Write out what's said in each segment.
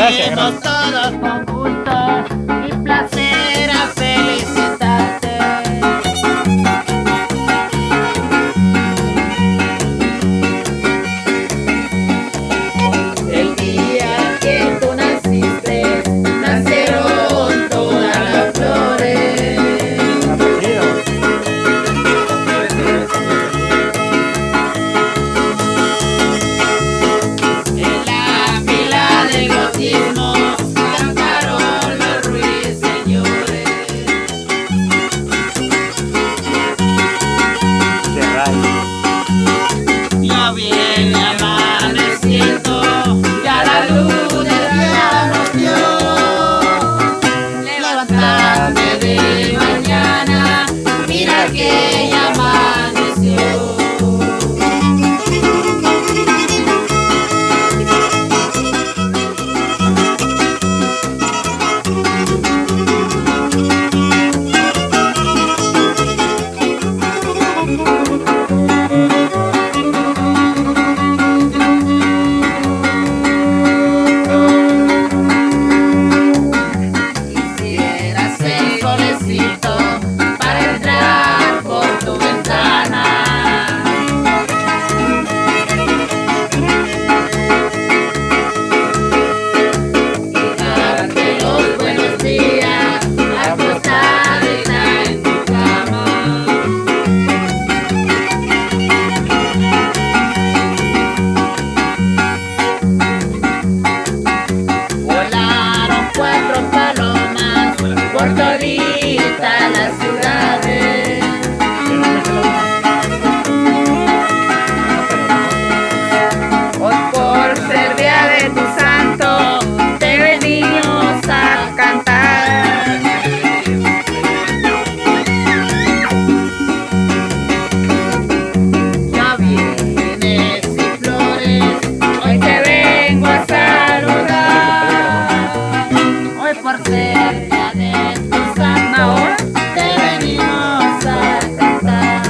Gracias, venimos todos con gusto y placer a felicitarte. El día que tú naciste, nacieron todas las flores. En la fila del bautismo cantaron los ruiseñores. Ya viene amaneciendo, ya la luz del día nos dio. Levántate de mañana, mira que ya amaneció. Quisieras el solecito para entrar por tu ventana. Y darte los buenos días, acostadita en tu cama. Volaron 4 palomas por todita las ciudades. Hoy por ser día de tu santo, te venimos a cantar. Ya vienes y flores, hoy te vengo a saludar. Hoy por ser día de tu santo, te venimos a cantar.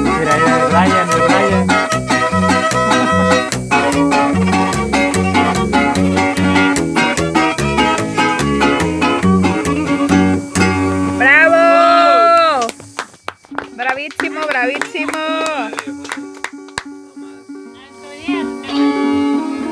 Mira, ahí el Brian, el Brian. ¡Bravo! ¡Bravísimo, bravísimo!